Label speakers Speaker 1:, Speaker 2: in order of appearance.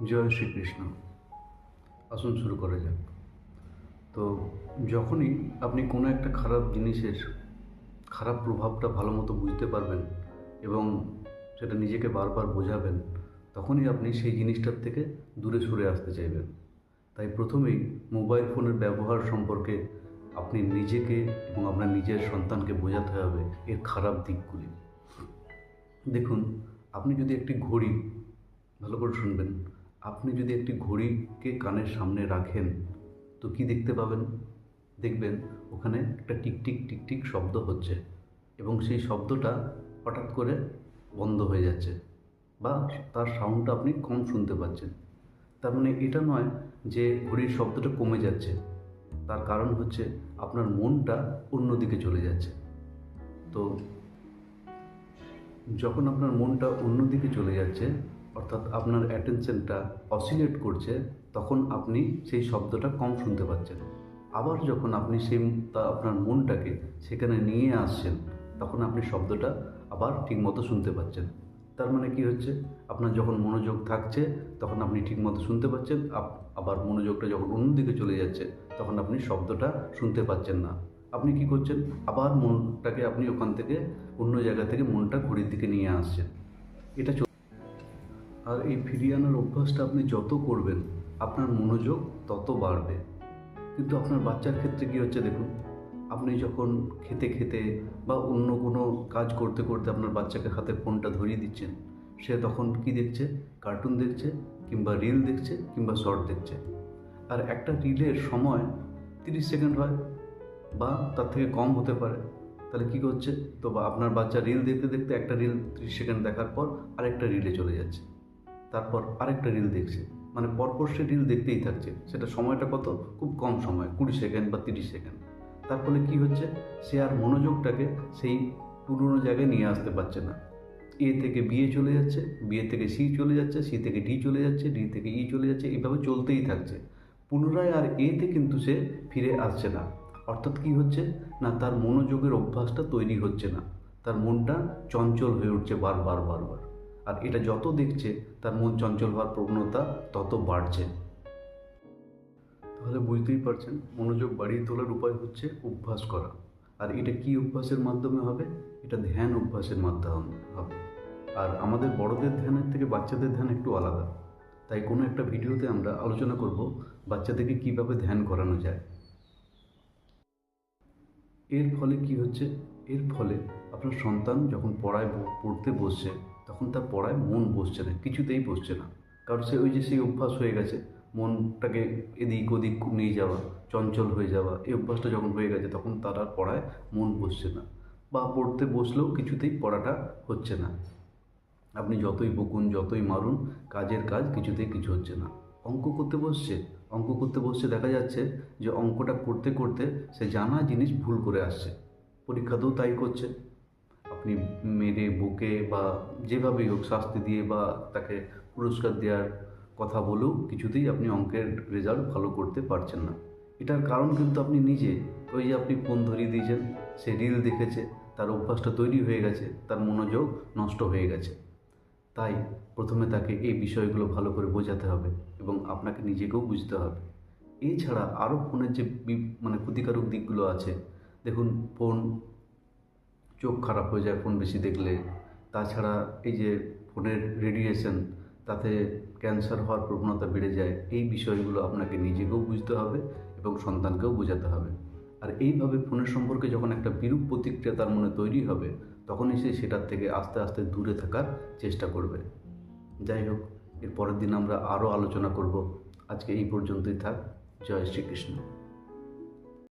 Speaker 1: জয় শ্রীকৃষ্ণ। আসুন শুরু করা যাক। তো যখনই আপনি কোনো একটা খারাপ জিনিসের খারাপ প্রভাবটা ভালো মতো বুঝতে পারবেন এবং সেটা নিজেকে বারবার বোঝাবেন, তখনই আপনি সেই জিনিসটার থেকে দূরে সরে আসতে চাইবেন। তাই প্রথমেই মোবাইল ফোনের ব্যবহার সম্পর্কে আপনি নিজেকে এবং আপনার নিজের সন্তানকে বোঝাতে হবে এর খারাপ দিকগুলি। দেখুন, আপনি যদি একটি ঘড়ি, ভালো করে শুনবেন, আপনি যদি একটি ঘড়িকে কানের সামনে রাখেন তো কি দেখতে পাবেন? দেখবেন ওখানে একটা টিকটিক টিকটিক শব্দ হচ্ছে এবং সেই শব্দটা হঠাৎ করে বন্ধ হয়ে যাচ্ছে বা তার সাউন্ডটা আপনি কম শুনতে পাচ্ছেন। তার মানে এটা নয় যে ঘড়ির শব্দটা কমে যাচ্ছে, তার কারণ হচ্ছে আপনার মনটা অন্যদিকে চলে যাচ্ছে। তো যখন আপনার মনটা অন্যদিকে চলে যাচ্ছে, অর্থাৎ আপনার অ্যাটেনশনটা অসিলেট করছে, তখন আপনি সেই শব্দটা কম শুনতে পাচ্ছেন। আবার যখন আপনি আপনার মনটাকে সেখানে নিয়ে আসছেন, তখন আপনি শব্দটা আবার ঠিকমতো শুনতে পাচ্ছেন। তার মানে কি হচ্ছে, আপনার যখন মনোযোগ থাকছে তখন আপনি ঠিকমতো শুনতে পাচ্ছেন, আবার মনোযোগটা যখন অন্যদিকে চলে যাচ্ছে তখন আপনি শব্দটা শুনতে পাচ্ছেন না। আপনি কি করছেন? আবার মনটাকে আপনি ওখান থেকে অন্য জায়গা থেকে মনটা ঘড়ির দিকে নিয়ে আসছেন। এটা আর এই ফিরিয়ে আনার অভ্যাসটা আপনি যত করবেন আপনার মনোযোগ তত বাড়বে। কিন্তু আপনার বাচ্চার ক্ষেত্রে কী হচ্ছে দেখুন, আপনি যখন খেতে খেতে বা অন্য কোনো কাজ করতে করতে আপনার বাচ্চাকে হাতে ফোনটা ধরিয়ে দিচ্ছেন, সে তখন কি দেখছে? কার্টুন দেখছে, কিংবা রিল দেখছে, কিংবা শর্ট দেখছে। আর একটা রিলের সময় 30 সেকেন্ড হয় বা তার থেকে কম হতে পারে। তাহলে কী করছে? তো বা আপনার বাচ্চা রিল দেখতে দেখতে একটা রিল 30 সেকেন্ড দেখার পর আরেকটা রিলে চলে যাচ্ছে, তারপর আরেকটা রিল দেখছে, মানে পরপর সে রিল দেখতেই থাকছে। সেটা সময়টা কত? খুব কম সময়, 20 সেকেন্ড বা 30 সেকেন্ড। তার ফলে কী হচ্ছে? সে আর মনোযোগটাকে সেই পুরনো জায়গায় নিয়ে আসতে পারছে না। এ থেকে বিয়ে চলে যাচ্ছে, বিয়ে থেকে সি চলে যাচ্ছে, সি থেকে ডি চলে যাচ্ছে, ডি থেকে ই চলে যাচ্ছে, এইভাবে চলতেই থাকছে। পুনরায় আর এতে কিন্তু সে ফিরে আসছে না। অর্থাৎ কী হচ্ছে না, তার মনোযোগের অভ্যাসটা তৈরি হচ্ছে না, তার মনটা চঞ্চল হয়ে উঠছে বারবার বারবার। আর এটা যত দেখছে তার মন চঞ্চল হওয়ার প্রবণতা তত বাড়ছে। তাহলে বুঝতেই পারছেন, মনোযোগ বাড়িয়ে তোলার উপায় হচ্ছে অভ্যাস করা। আর এটা কি অভ্যাসের মাধ্যমে হবে? এটা ধ্যান অভ্যাসের মাধ্যমে হবে। আর আমাদের বড়দের ধ্যানের থেকে বাচ্চাদের ধ্যান একটু আলাদা। তাই কোনো একটা ভিডিওতে আমরা আলোচনা করব বাচ্চাদেরকে কীভাবে ধ্যান করানো যায়। এর ফলে কি হচ্ছে? এর ফলে আপনার সন্তান যখন পড়তে বসছে, তখন তার পড়ায় মন বসছে না, কিছুতেই বসছে না। কারণ সে ওই যে সেই অভ্যাস হয়ে গেছে, মনটাকে এদিক ওদিক নিয়ে যাওয়া, চঞ্চল হয়ে যাওয়া, এই অভ্যাসটা যখন হয়ে গেছে তখন তার আর পড়ায় মন বসছে না, বা পড়তে বসলেও কিছুতেই পড়াটা হচ্ছে না। আপনি যতই বকুন, যতই মারুন, কাজের কাজ কিছুতেই কিছু হচ্ছে না। অঙ্ক করতে বসছে, অঙ্ক করতে বসছে, দেখা যাচ্ছে যে অঙ্কটা করতে করতে সে জানা জিনিস ভুল করে আসছে। পরীক্ষাতেও তাই করছে। আপনি মেরে বকে বা যেভাবেই হোক শাস্তি দিয়ে বা তাকে পুরস্কার দেওয়ার কথা বলেও কিছুতেই আপনি অঙ্কের রেজাল্ট ভালো করতে পারছেন না। এটার কারণ কিন্তু আপনি নিজে। ওই যে আপনি ফোন ধরিয়ে দিয়েছেন, সে রিল দেখেছে, তার অভ্যাসটা তৈরি হয়ে গেছে, তার মনোযোগ নষ্ট হয়ে গেছে। তাই প্রথমে তাকে এই বিষয়গুলো ভালো করে বোঝাতে হবে এবং আপনাকে নিজেকেও বুঝতে হবে। এছাড়া আরও ফোনের যে ক্ষতিকারক দিকগুলো আছে, দেখুন, ফোন, চোখ খারাপ হয়ে যায় ফোন বেশি দেখলে। তাছাড়া এই যে ফোনের রেডিয়েশন, তাতে ক্যান্সার হওয়ার প্রবণতা বেড়ে যায়। এই বিষয়গুলো আপনাকে নিজেকেও বুঝতে হবে এবং সন্তানকেও বোঝাতে হবে। আর এইভাবে ফোনের সম্পর্কে যখন একটা বিরূপ প্রতিক্রিয়া তার মনে তৈরি হবে, তখনই সে সেটার থেকে আস্তে আস্তে দূরে থাকার চেষ্টা করবে। যাই হোক, এর পরের দিন আমরা আরও আলোচনা করব। আজকে এই পর্যন্তই থাক। জয় শ্রীকৃষ্ণ।